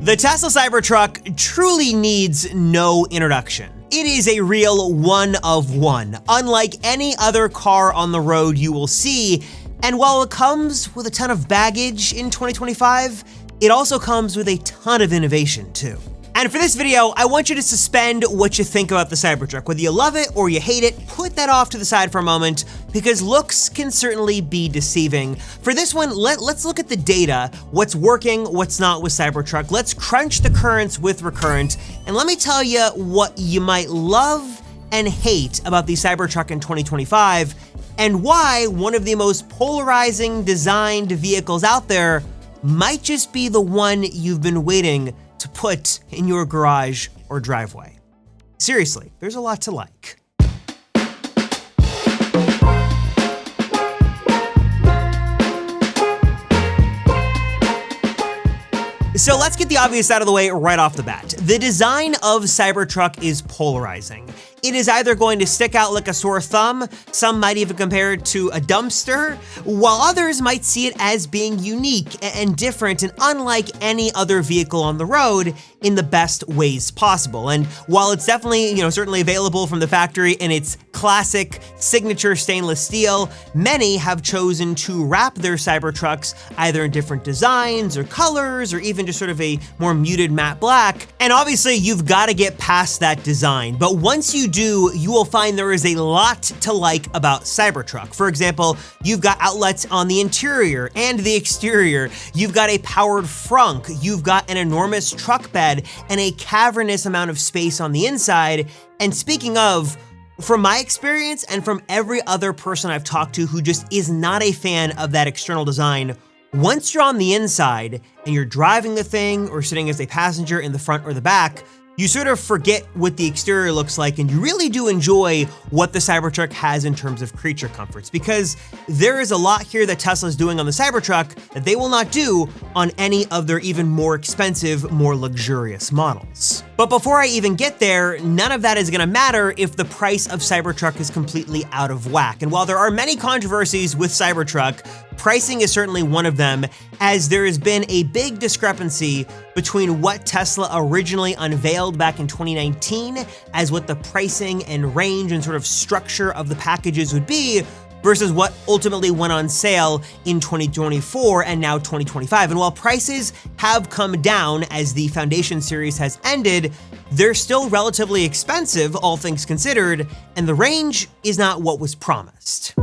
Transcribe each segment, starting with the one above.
The Tesla Cybertruck truly needs no introduction. It is a real one of one, unlike any other car on the road you will see, and while it comes with a ton of baggage in 2025, it also comes with a ton of innovation too. And for this video, I want you to suspend what you think about the Cybertruck. Whether you love it or you hate it, put that off to the side for a moment, because looks can certainly be deceiving. For this one, let's look at the data, what's working, what's not with Cybertruck. Let's crunch the currents with recurrent, and let me tell you what you might love and hate about the Cybertruck in 2025, and why one of the most polarizing designed vehicles out there might just be the one you've been waiting to put in your garage or driveway. Seriously, there's a lot to like. So let's get the obvious out of the way right off the bat. The design of Cybertruck is polarizing. It is either going to stick out like a sore thumb, some might even compare it to a dumpster, while others might see it as being unique and different and unlike any other vehicle on the road in the best ways possible. And while it's definitely, certainly available from the factory in its classic signature stainless steel, many have chosen to wrap their Cybertrucks either in different designs or colors or even just sort of a more muted matte black. And obviously you've got to get past that design, but once you do, you will find there is a lot to like about Cybertruck. For example, you've got outlets on the interior and the exterior. You've got a powered frunk. You've got an enormous truck bed and a cavernous amount of space on the inside. And speaking of, from my experience and from every other person I've talked to who just is not a fan of that external design, once you're on the inside and you're driving the thing or sitting as a passenger in the front or the back, you sort of forget what the exterior looks like, and you really do enjoy what the Cybertruck has in terms of creature comforts, because there is a lot here that Tesla's doing on the Cybertruck that they will not do on any of their even more expensive, more luxurious models. But before I even get there, none of that is gonna matter if the price of Cybertruck is completely out of whack. And while there are many controversies with Cybertruck, pricing is certainly one of them, as there has been a big discrepancy between what Tesla originally unveiled back in 2019 as what the pricing and range and sort of structure of the packages would be versus what ultimately went on sale in 2024 and now 2025. And while prices have come down as the Foundation series has ended, they're still relatively expensive, all things considered, and the range is not what was promised.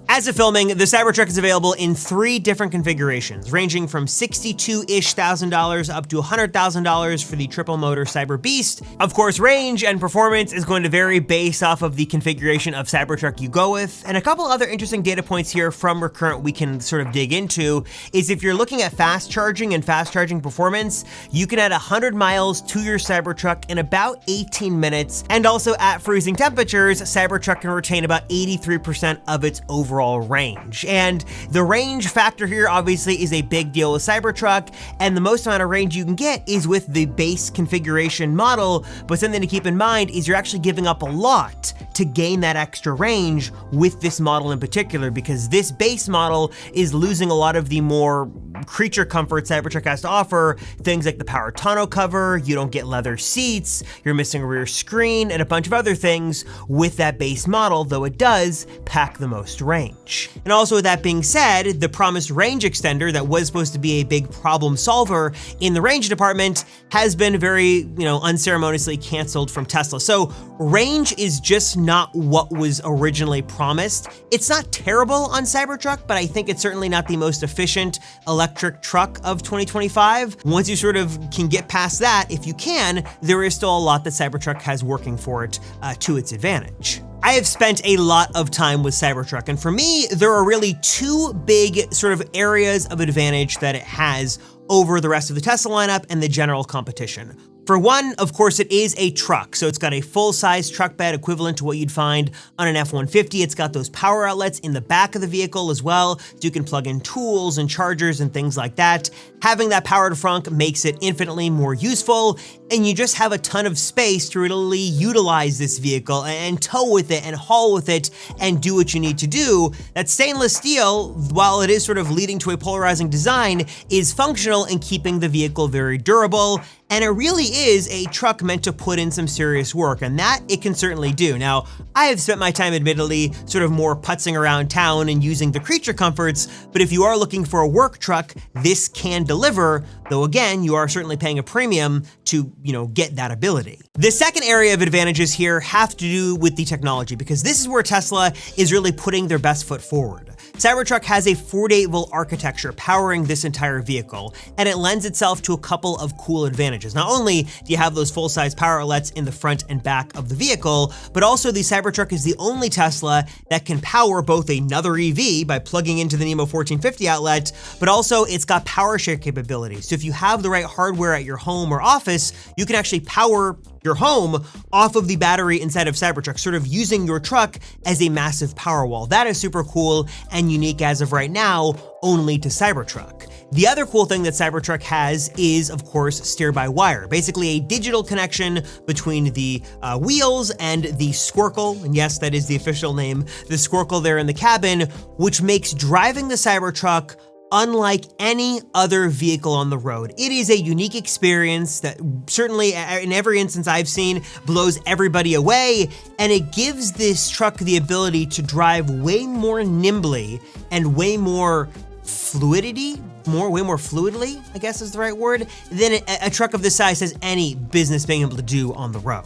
As of filming, the Cybertruck is available in 3 different configurations, ranging from $62-ish thousand up to $100,000 for the triple motor Cyber Beast. Of course, range and performance is going to vary based off of the configuration of Cybertruck you go with. And a couple other interesting data points here from Recurrent we can sort of dig into is if you're looking at fast charging and fast charging performance, you can add 100 miles to your Cybertruck in about 18 minutes. And also at freezing temperatures, Cybertruck can retain about 83% of its overall range. And the range factor here obviously is a big deal with Cybertruck, and the most amount of range you can get is with the base configuration model, but something to keep in mind is you're actually giving up a lot to gain that extra range with this model in particular, because this base model is losing a lot of the more creature comfort Cybertruck has to offer, things like the power tonneau cover, you don't get leather seats, you're missing a rear screen, and a bunch of other things with that base model, though it does pack the most range. And also with that being said, the promised range extender that was supposed to be a big problem solver in the range department has been very, unceremoniously canceled from Tesla. So range is just not what was originally promised. It's not terrible on Cybertruck, but I think it's certainly not the most efficient electric truck of 2025. Once you sort of can get past that, if you can, there is still a lot that Cybertruck has working for it to its advantage. I have spent a lot of time with Cybertruck, and for me, there are really 2 big sort of areas of advantage that it has over the rest of the Tesla lineup and the general competition. For one, of course, it is a truck, so it's got a full-size truck bed equivalent to what you'd find on an F-150. It's got those power outlets in the back of the vehicle as well, so you can plug in tools and chargers and things like that. Having that powered frunk makes it infinitely more useful, and you just have a ton of space to really utilize this vehicle and tow with it and haul with it and do what you need to do. That stainless steel, while it is sort of leading to a polarizing design, is functional in keeping the vehicle very durable. And it really is a truck meant to put in some serious work, and that it can certainly do. Now, I have spent my time admittedly sort of more putzing around town and using the creature comforts, but if you are looking for a work truck, this can deliver, though again, you are certainly paying a premium to, get that ability. The second area of advantages here have to do with the technology, because this is where Tesla is really putting their best foot forward. Cybertruck has a 48-volt architecture powering this entire vehicle, and it lends itself to a couple of cool advantages. Not only do you have those full-size power outlets in the front and back of the vehicle, but also the Cybertruck is the only Tesla that can power both another EV by plugging into the NEMO 1450 outlet, but also it's got power share capabilities. So if you have the right hardware at your home or office, you can actually power your home off of the battery inside of Cybertruck, sort of using your truck as a massive power wall. That is super cool and unique as of right now, only to Cybertruck. The other cool thing that Cybertruck has is, of course, steer-by-wire, basically a digital connection between the wheels and the squircle, and yes, that is the official name, the squircle there in the cabin, which makes driving the Cybertruck unlike any other vehicle on the road. It is a unique experience that certainly, in every instance I've seen, blows everybody away, and it gives this truck the ability to drive way more nimbly and way more fluidity, way more fluidly, I guess is the right word, than a truck of this size has any business being able to do on the road.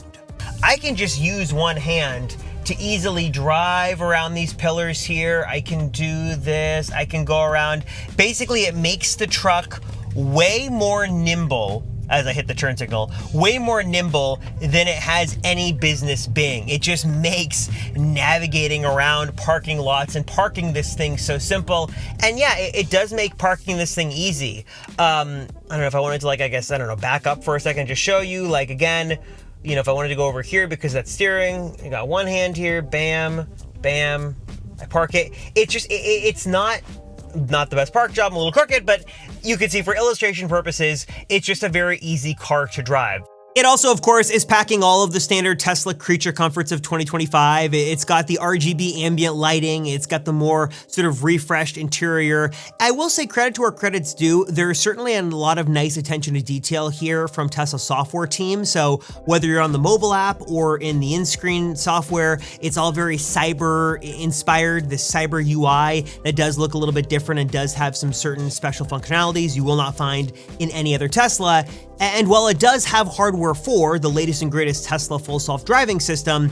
I can just use one hand to easily drive around these pillars here. I can do this, I can go around. Basically, it makes the truck way more nimble, as I hit the turn signal, way more nimble than it has any business being. It just makes navigating around parking lots and parking this thing so simple. And yeah, it does make parking this thing easy. I don't know if I wanted to back up for a second, just show you, again, if I wanted to go over here because that's steering, I got one hand here, bam, bam, I park it. It's not the best park job, I'm a little crooked, but you can see for illustration purposes, it's just a very easy car to drive. It also, of course, is packing all of the standard Tesla creature comforts of 2025. It's got the RGB ambient lighting. It's got the more sort of refreshed interior. I will say credit to where credit's due. There's certainly a lot of nice attention to detail here from Tesla software team. So whether you're on the mobile app or in the in-screen software, it's all very cyber inspired. The cyber UI that does look a little bit different and does have some certain special functionalities you will not find in any other Tesla. And while it does have hardware for the latest and greatest Tesla full self-driving system,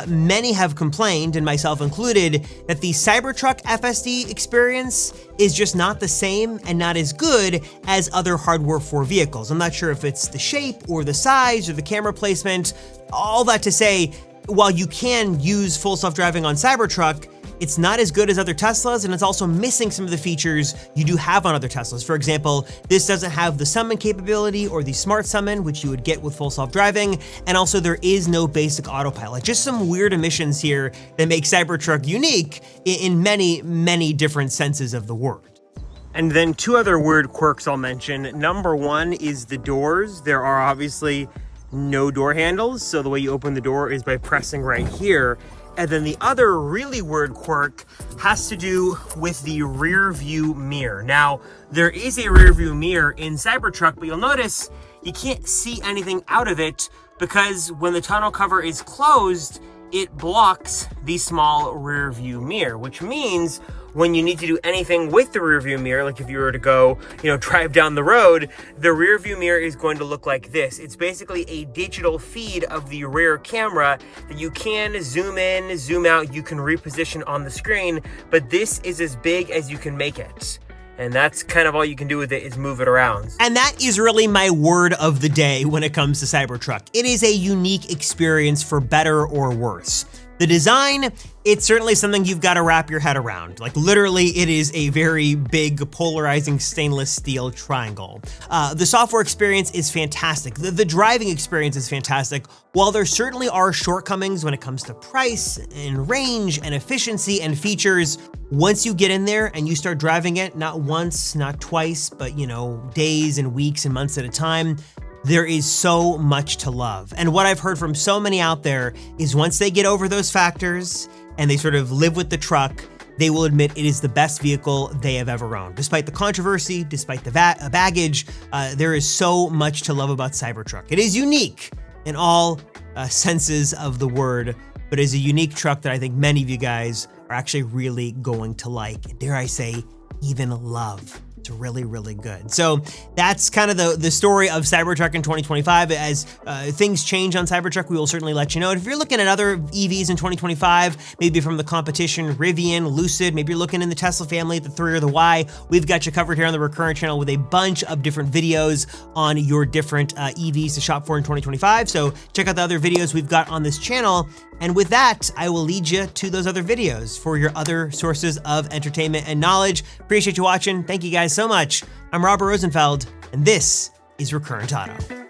many have complained, and myself included, that the Cybertruck FSD experience is just not the same and not as good as other hardware for vehicles. I'm not sure if it's the shape or the size or the camera placement. All that to say, while you can use full self-driving on Cybertruck, it's not as good as other Teslas, and it's also missing some of the features you do have on other Teslas. For example, this doesn't have the summon capability or the smart summon, which you would get with full self-driving, and also there is no basic autopilot. Just some weird omissions here that make Cybertruck unique in many, many different senses of the word. And then two other weird quirks I'll mention. Number one is the doors. There are obviously no door handles, so the way you open the door is by pressing right here. And then the other really weird quirk has to do with the rear view mirror. Now, there is a rear view mirror in Cybertruck, but you'll notice you can't see anything out of it because when the tonneau cover is closed, it blocks the small rear view mirror, which means when you need to do anything with the rear view mirror, like if you were to go, drive down the road, the rear view mirror is going to look like this. It's basically a digital feed of the rear camera that you can zoom in, zoom out, you can reposition on the screen, but this is as big as you can make it. And that's kind of all you can do with it is move it around. And that is really my word of the day when it comes to Cybertruck. It is a unique experience for better or worse. The design, it's certainly something you've got to wrap your head around. Literally, it is a very big polarizing stainless steel triangle. The software experience is fantastic. The driving experience is fantastic. While there certainly are shortcomings when it comes to price and range and efficiency and features, once you get in there and you start driving it, not once, not twice, but days and weeks and months at a time, there is so much to love. And what I've heard from so many out there is once they get over those factors and they sort of live with the truck, they will admit it is the best vehicle they have ever owned. Despite the controversy, despite the baggage, there is so much to love about Cybertruck. It is unique in all senses of the word, but is a unique truck that I think many of you guys are actually really going to like, and dare I say, even love. It's really, really good. So that's kind of the story of Cybertruck in 2025. As things change on Cybertruck, we will certainly let you know. And if you're looking at other EVs in 2025, maybe from the competition, Rivian, Lucid, maybe you're looking in the Tesla family at the 3 or the Y, we've got you covered here on the Recurrent channel with a bunch of different videos on your different EVs to shop for in 2025. So check out the other videos we've got on this channel. And with that, I will lead you to those other videos for your other sources of entertainment and knowledge. Appreciate you watching. Thank you guys so much. I'm Robert Rosenfeld, and this is Recurrent Auto.